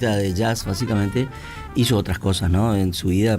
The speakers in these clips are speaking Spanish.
de jazz básicamente hizo otras cosas, ¿no? En su vida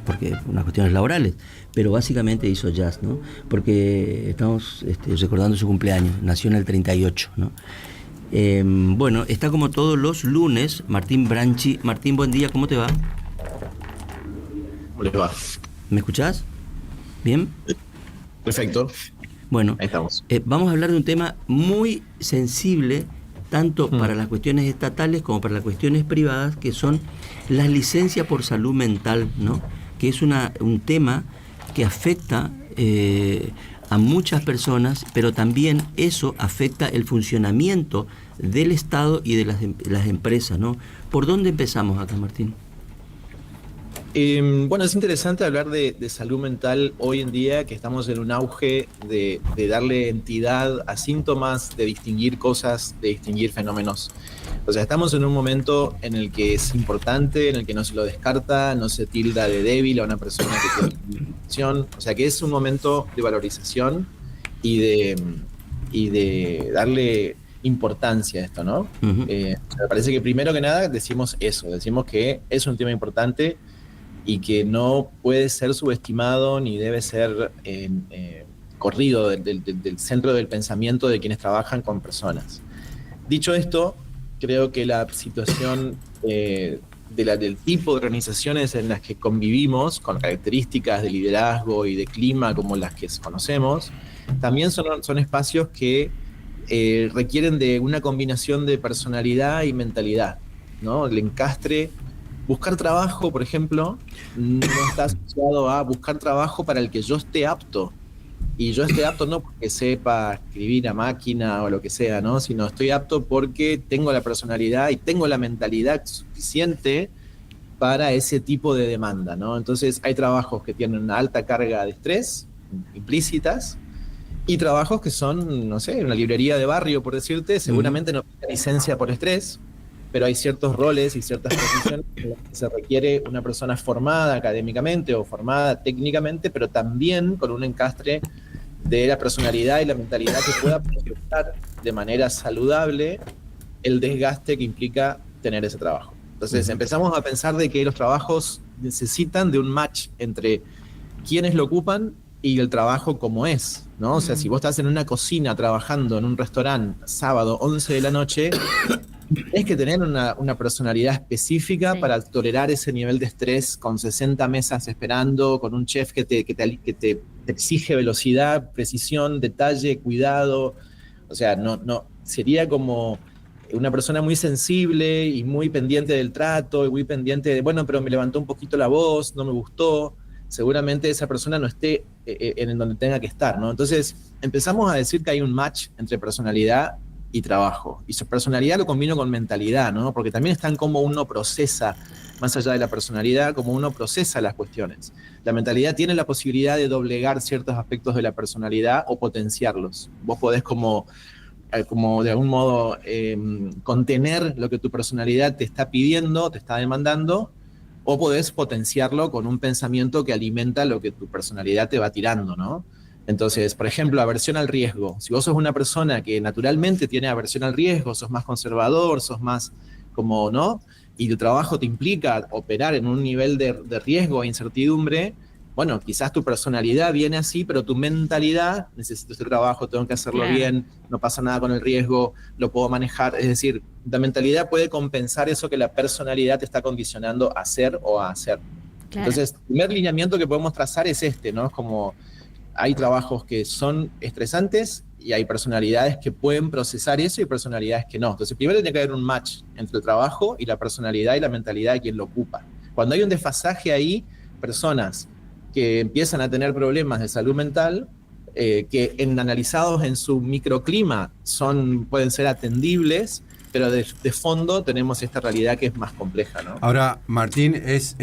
porque unas cuestiones laborales, pero básicamente hizo jazz, ¿no? Porque estamos recordando su cumpleaños, nació en el 38, ¿no? Bueno, está como todos los lunes Martín Branchi. Martín, buen día, ¿cómo te va? ¿Cómo les va? ¿Me escuchás? ¿Bien? Perfecto, Bueno, ahí estamos. vamos a hablar de un tema muy sensible, tanto Mm. para las cuestiones estatales como para las cuestiones privadas, que son las licencias por salud mental, ¿no? Que es un tema que afecta a muchas personas, pero también eso afecta el funcionamiento del Estado y de las empresas, ¿no? ¿Por dónde empezamos acá, Martín? Bueno, es interesante hablar de salud mental hoy en día, que estamos en un auge de darle entidad a síntomas, de distinguir cosas, de distinguir fenómenos. O sea, estamos en un momento en el que es importante, en el que no se lo descarta, no se tilda de débil a una persona que tiene depresión. O sea, que es un momento de valorización y de darle importancia a esto, ¿no? Ujú. Me parece que primero que nada decimos eso, decimos que es un tema importante y que no puede ser subestimado ni debe ser corrido del centro del pensamiento de quienes trabajan con personas. Dicho esto, creo que la situación del tipo de organizaciones en las que convivimos, con características de liderazgo y de clima como las que conocemos, también son espacios que requieren de una combinación de personalidad y mentalidad, ¿no? El encastre. Buscar trabajo, por ejemplo, no está asociado a buscar trabajo para el que yo esté apto. Y yo esté apto no porque sepa escribir a máquina o lo que sea, ¿no? Sino estoy apto porque tengo la personalidad y tengo la mentalidad suficiente para ese tipo de demanda, ¿no? Entonces hay trabajos que tienen una alta carga de estrés implícitas y trabajos que son, no sé, una librería de barrio, por decirte, Ujú. seguramente no tiene licencia por estrés, pero hay ciertos roles y ciertas posiciones en las que se requiere una persona formada académicamente o formada técnicamente, pero también con un encastre de la personalidad y la mentalidad que pueda proyectar de manera saludable el desgaste que implica tener ese trabajo. Entonces Ujú. empezamos a pensar de que los trabajos necesitan de un match entre quienes lo ocupan y el trabajo como es, ¿no? O sea, si vos estás en una cocina trabajando en un restaurante sábado 11 de la noche, es que tener una personalidad específica Sí. para tolerar ese nivel de estrés con 60 mesas esperando, con un chef que te exige velocidad, precisión, detalle, cuidado. O sea, no, sería como una persona muy sensible y muy pendiente del trato y muy pendiente de, bueno, pero me levantó un poquito la voz, no me gustó. Seguramente esa persona no esté en donde tenga que estar, ¿no? Entonces empezamos a decir que hay un match entre personalidad y trabajo. Y su personalidad lo combino con mentalidad, ¿no? Porque también está en cómo uno procesa, más allá de la personalidad, cómo uno procesa las cuestiones. La mentalidad tiene la posibilidad de doblegar ciertos aspectos de la personalidad o potenciarlos. Vos podés como de algún modo contener lo que tu personalidad te está pidiendo, te está demandando, o podés potenciarlo con un pensamiento que alimenta lo que tu personalidad te va tirando, ¿no? Entonces, por ejemplo, aversión al riesgo. Si vos sos una persona que naturalmente tiene aversión al riesgo, sos más conservador, sos más como, ¿no? Y tu trabajo te implica operar en un nivel de riesgo e incertidumbre, bueno, quizás tu personalidad viene así, pero tu mentalidad, necesito este trabajo, tengo que hacerlo Claro, bien, no pasa nada con el riesgo, lo puedo manejar. Es decir, la mentalidad puede compensar eso que la personalidad te está condicionando a hacer o a hacer. claro. Entonces, el primer lineamiento que podemos trazar es este, ¿no? Es como hay trabajos que son estresantes y hay personalidades que pueden procesar eso y personalidades que no. Entonces, primero tiene que haber un match entre el trabajo y la personalidad y la mentalidad de quien lo ocupa. Cuando hay un desfasaje ahí, personas que empiezan a tener problemas de salud mental, analizados en su microclima pueden ser atendibles, pero de fondo tenemos esta realidad que es más compleja, ¿no? Ahora, Martín, es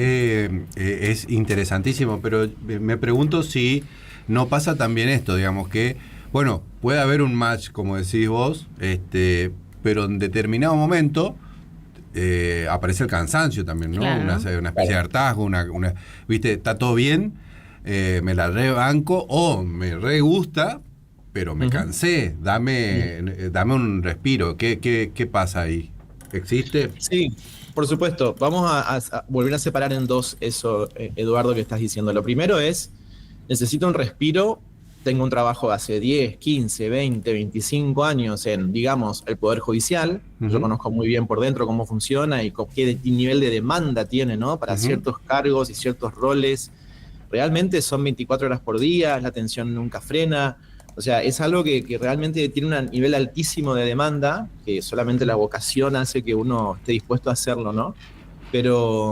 interesantísimo, pero me pregunto si no pasa también esto, digamos que, bueno, puede haber un match, como decís vos, pero en determinado momento aparece el cansancio también, ¿no? Una Claro. especie de Claro. hartazgo, ¿viste? Está todo bien, me la rebanco o me re gusta, pero me Ujú. cansé, dame un respiro. ¿Qué pasa ahí? ¿Existe? Sí, por supuesto. Vamos a volver a separar en dos eso, Eduardo, que estás diciendo. Lo primero es, necesito un respiro. Tengo un trabajo hace 10, 15, 20, 25 años en, digamos, el Poder Judicial. Yo conozco muy bien por dentro cómo funciona y qué nivel de demanda tiene, ¿no? Para ciertos cargos y ciertos roles. Realmente son 24 horas por día, la atención nunca frena. O sea, es algo que realmente tiene un nivel altísimo de demanda, que solamente la vocación hace que uno esté dispuesto a hacerlo, ¿no? Pero,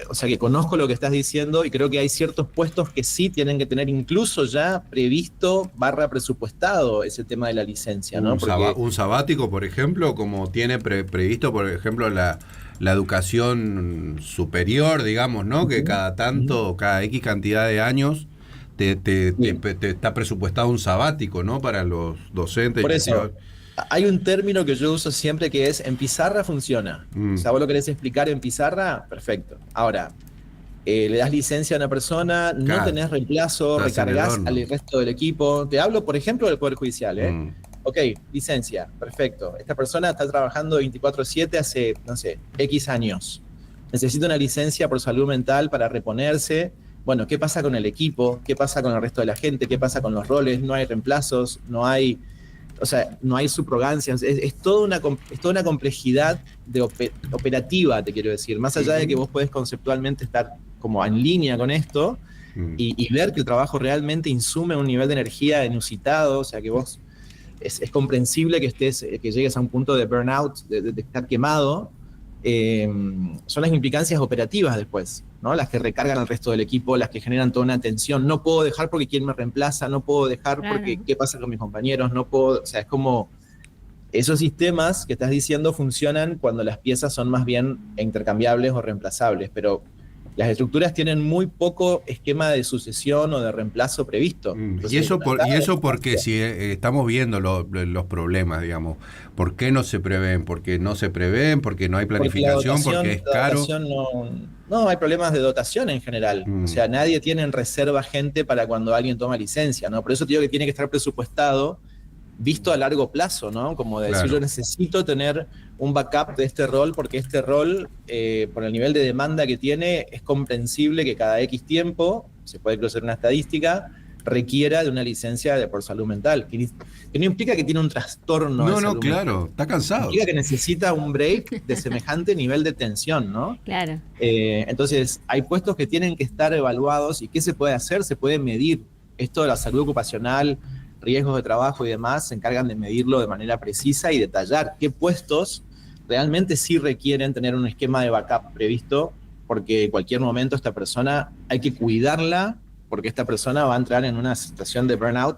o sea, que conozco lo que estás diciendo y creo que hay ciertos puestos que sí tienen que tener incluso ya previsto / presupuestado ese tema de la licencia, ¿no? Un sabático, por ejemplo, como tiene previsto, por ejemplo, la educación superior, digamos, ¿no? Que cada tanto, cada X cantidad de años te está presupuestado un sabático, ¿no? Para los docentes. Por eso, hay un término que yo uso siempre que es, en pizarra funciona. O sea, vos lo querés explicar en pizarra, perfecto. Ahora, le das licencia a una persona, no tenés reemplazo, recargas al resto del equipo. Te hablo, por ejemplo, del Poder Judicial, ¿eh? Ok, licencia, perfecto. Esta persona está trabajando 24/7 hace, no sé, X años. Necesita una licencia por salud mental para reponerse. Bueno, ¿qué pasa con el equipo? ¿Qué pasa con el resto de la gente? ¿Qué pasa con los roles? No hay reemplazos, no hay subrogancias. Es toda una complejidad operativa, te quiero decir. Más allá de que vos podés conceptualmente estar como en línea con esto y ver que el trabajo realmente insume un nivel de energía inusitado, o sea, que vos es comprensible que llegues a un punto de burnout, de estar quemado. Son las implicancias operativas después, ¿no? Las que recargan al resto del equipo, las que generan toda una tensión. No puedo dejar porque quién me reemplaza, no puedo dejar porque qué pasa con mis compañeros, no puedo, o sea, es como esos sistemas que estás diciendo funcionan cuando las piezas son más bien intercambiables o reemplazables, pero las estructuras tienen muy poco esquema de sucesión o de reemplazo previsto. Entonces, y eso porque si estamos viendo los problemas, digamos, ¿por qué no se prevén? Porque no se prevén, porque no hay planificación, porque es caro. No, hay problemas de dotación en general. O sea, nadie tiene en reserva gente para cuando alguien toma licencia, ¿no? Por eso te digo que tiene que estar presupuestado, visto a largo plazo, ¿no? Como de decir, yo necesito tener un backup de este rol, porque este rol, por el nivel de demanda que tiene, es comprensible que cada X tiempo, se puede cruzar una estadística, requiera de una licencia por salud mental, que no implica que tiene un trastorno de salud mental. Está cansado. Implica que necesita un break de semejante nivel de tensión, ¿no? Claro. Entonces, hay puestos que tienen que estar evaluados, y ¿qué se puede hacer? Se puede medir. Esto de la salud ocupacional, riesgos de trabajo y demás, se encargan de medirlo de manera precisa y detallar qué puestos realmente sí requieren tener un esquema de backup previsto, porque en cualquier momento esta persona hay que cuidarla, porque esta persona va a entrar en una situación de burnout,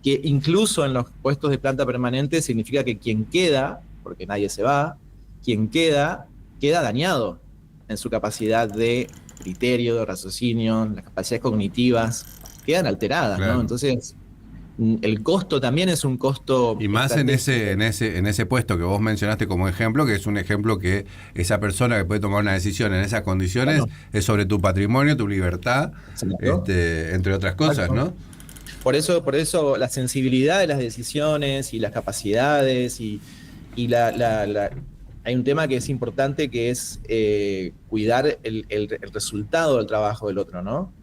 que incluso en los puestos de planta permanente significa que quien queda, porque nadie se va, quien queda dañado en su capacidad de criterio, de raciocinio, las capacidades cognitivas, quedan alteradas, ¿no? Entonces, el costo también es un costo. Y más en ese puesto que vos mencionaste como ejemplo, que es un ejemplo que esa persona que puede tomar una decisión en esas condiciones es sobre tu patrimonio, tu libertad, entre otras cosas, ¿no? Por eso la sensibilidad de las decisiones y las capacidades y hay un tema que es importante, que es cuidar el resultado del trabajo del otro, ¿no?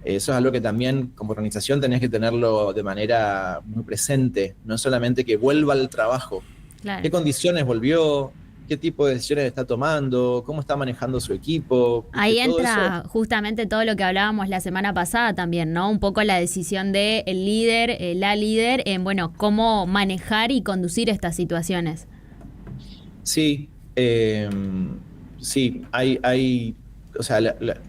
Eso es algo que también como organización tenés que tenerlo de manera muy presente, no solamente que vuelva al trabajo. Claro. ¿Qué condiciones volvió? ¿Qué tipo de decisiones está tomando? ¿Cómo está manejando su equipo? Ahí entra justamente todo lo que hablábamos la semana pasada también, ¿no? Un poco la decisión del líder, la líder, en, bueno, cómo manejar y conducir estas situaciones. Sí, sí, hay o sea,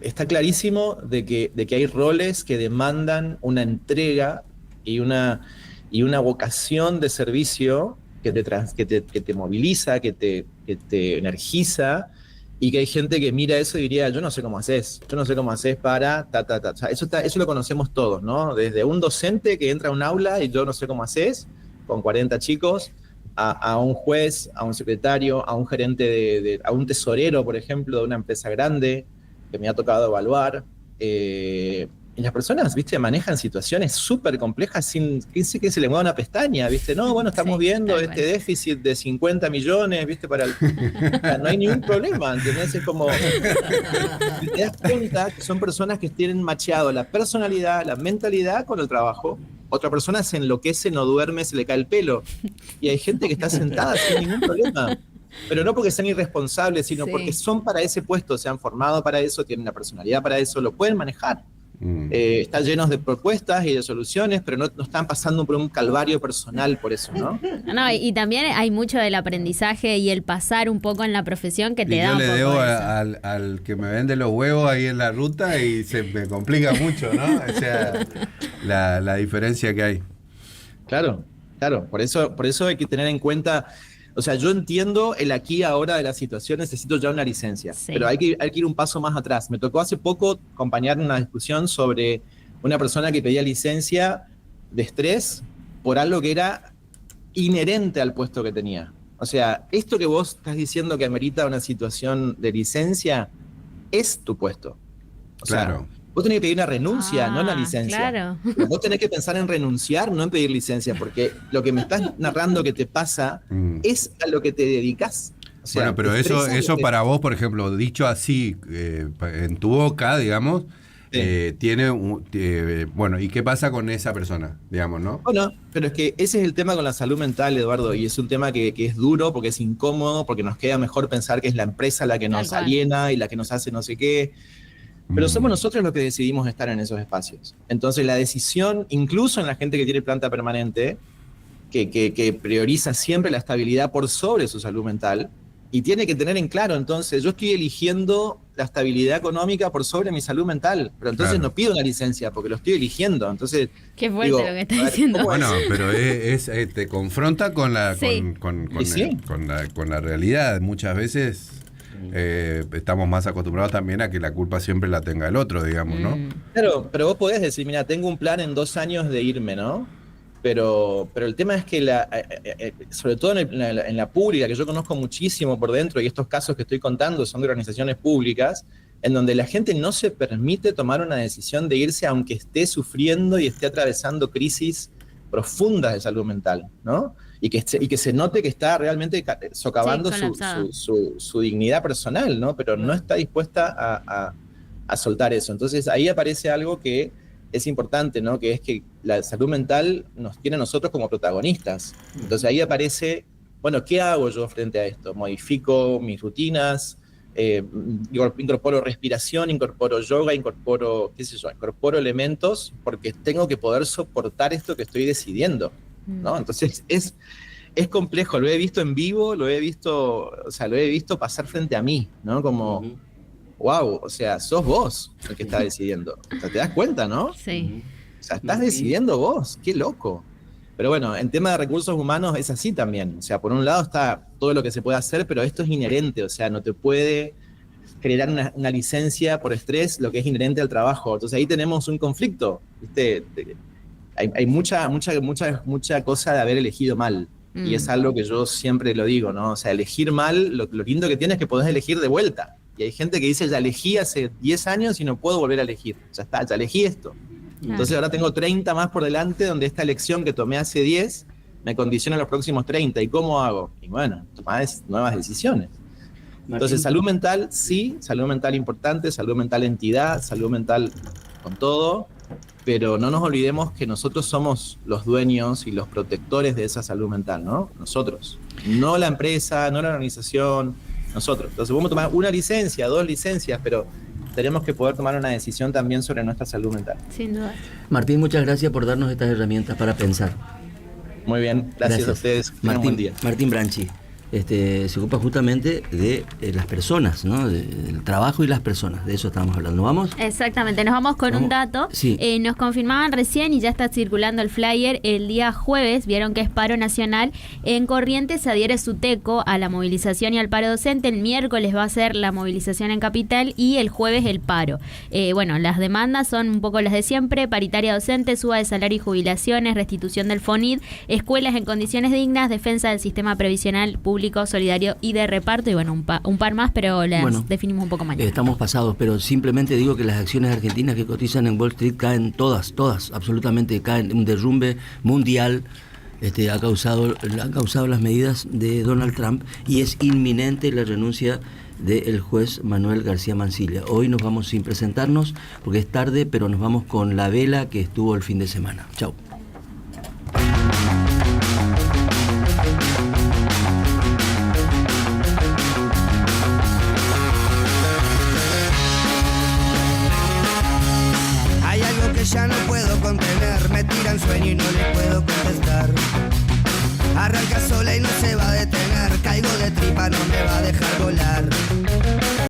está clarísimo de que hay roles que demandan una entrega y una vocación de servicio que te moviliza, que te energiza, y que hay gente que mira eso y diría, yo no sé cómo haces para O sea, eso lo conocemos todos, ¿no? Desde un docente que entra a un aula y yo no sé cómo haces, con 40 chicos, a un juez, a un secretario, a un gerente a un tesorero, por ejemplo, de una empresa grande que me ha tocado evaluar. las personas, ¿viste? Manejan situaciones súper complejas sin que se le mueva una pestaña, ¿viste? No, bueno, estamos viendo este déficit de 50 millones, ¿viste? No hay ningún problema, ¿entendés? Es como... Y te das cuenta que son personas que tienen macheado la personalidad, la mentalidad con el trabajo. Otra persona se enloquece, no duerme, se le cae el pelo. Y hay gente que está sentada sin ningún problema. Pero no porque sean irresponsables, sino porque son para ese puesto, se han formado para eso, tienen la personalidad para eso, lo pueden manejar. Están llenos de propuestas y de soluciones, pero no están pasando por un calvario personal por eso, ¿no? No, y también hay mucho del aprendizaje y el pasar un poco en la profesión que te da un poco. Yo le debo al que me vende los huevos ahí en la ruta y se me complica mucho, ¿no? O sea, la diferencia que hay. Claro, por eso hay que tener en cuenta... O sea, yo entiendo el aquí y ahora de la situación, necesito ya una licencia, pero hay que ir un paso más atrás. Me tocó hace poco acompañar una discusión sobre una persona que pedía licencia de estrés por algo que era inherente al puesto que tenía. O sea, esto que vos estás diciendo que amerita una situación de licencia es tu puesto. O sea, vos tenés que pedir una renuncia, no una licencia. Claro. Vos tenés que pensar en renunciar, no en pedir licencia, porque lo que me estás narrando que te pasa es a lo que te dedicas. O sea, bueno, pero eso para vos, por ejemplo, dicho así, en tu boca, digamos, tiene bueno, ¿y qué pasa con esa persona, digamos, no? Bueno, pero es que ese es el tema con la salud mental, Eduardo, y es un tema que es duro, porque es incómodo, porque nos queda mejor pensar que es la empresa la que nos aliena y la que nos hace no sé qué. Pero somos nosotros los que decidimos estar en esos espacios. Entonces la decisión, incluso en la gente que tiene planta permanente, que prioriza siempre la estabilidad por sobre su salud mental, y tiene que tener en claro, entonces, yo estoy eligiendo la estabilidad económica por sobre mi salud mental, pero entonces no pido una licencia porque lo estoy eligiendo. Entonces, qué fuerte lo que estás diciendo. Bueno, pero te confronta con la realidad. Muchas veces estamos más acostumbrados también a que la culpa siempre la tenga el otro, digamos, ¿no? Claro, pero vos podés decir, mira, tengo un plan en 2 años de irme, ¿no? Pero el tema es que, sobre todo en la pública, que yo conozco muchísimo por dentro, y estos casos que estoy contando son de organizaciones públicas, en donde la gente no se permite tomar una decisión de irse aunque esté sufriendo y esté atravesando crisis profundas de salud mental, ¿no? Y que se note que está realmente socavando su dignidad personal, ¿no? Pero no está dispuesta a soltar eso. Entonces ahí aparece algo que es importante, ¿no? Que es que la salud mental nos tiene a nosotros como protagonistas. Entonces ahí aparece, bueno, ¿qué hago yo frente a esto? Modifico mis rutinas, incorporo respiración, incorporo yoga, incorporo elementos, porque tengo que poder soportar esto que estoy decidiendo, ¿no? Entonces es complejo, lo he visto en vivo, lo he visto pasar frente a mí, ¿no? Como... wow, o sea, sos vos el que está decidiendo. O sea, ¿te das cuenta, no? Sí. O sea, estás decidiendo vos, qué loco. Pero bueno, en tema de recursos humanos es así también. O sea, por un lado está todo lo que se puede hacer, pero esto es inherente, o sea, no te puede generar una licencia por estrés, lo que es inherente al trabajo. Entonces ahí tenemos un conflicto, ¿viste? Hay mucha cosa de haber elegido mal. Y es algo que yo siempre lo digo, ¿no? O sea, elegir mal, lo lindo que tiene es que podés elegir de vuelta. Y hay gente que dice, ya elegí hace 10 años y no puedo volver a elegir. Ya está, ya elegí esto. Entonces ahora tengo 30 más por delante, donde esta elección que tomé hace 10 me condiciona los próximos 30. ¿Y cómo hago? Y bueno, tomás nuevas decisiones. Entonces salud mental, sí, salud mental importante, salud mental entidad, salud mental con todo, pero no nos olvidemos que nosotros somos los dueños y los protectores de esa salud mental, ¿no? Nosotros. No la empresa, no la organización, nosotros. Entonces podemos tomar una licencia, 2 licencias, pero tenemos que poder tomar una decisión también sobre nuestra salud mental. Sin duda. Martín, muchas gracias por darnos estas herramientas para pensar. Muy bien, gracias. A ustedes. Buen día. Martín Branchi se ocupa justamente de las personas, ¿no? Del trabajo y las personas, de eso estamos hablando. ¿Vamos? Exactamente, nos vamos con un dato. Sí. Nos confirmaban recién y ya está circulando el flyer. El día jueves, vieron que es paro nacional. En Corrientes se adhiere Suteco a la movilización y al paro docente. El miércoles va a ser la movilización en Capital y el jueves el paro. Bueno, las demandas son un poco las de siempre: paritaria docente, suba de salario y jubilaciones, restitución del FONID, escuelas en condiciones dignas, defensa del sistema previsional público público, solidario y de reparto. Y bueno, un par más, pero las definimos un poco mañana. Estamos pasados, pero simplemente digo que las acciones argentinas que cotizan en Wall Street caen todas, absolutamente caen. Un derrumbe mundial ha causado las medidas de Donald Trump, y es inminente la renuncia del juez Manuel García Mansilla. Hoy nos vamos sin presentarnos porque es tarde, pero nos vamos con la vela que estuvo el fin de semana. Chau. Hay algo que ya no puedo contener, me tira en sueño y no le puedo contestar. Arranca sola y no se va a detener, caigo de tripa, no me va a dejar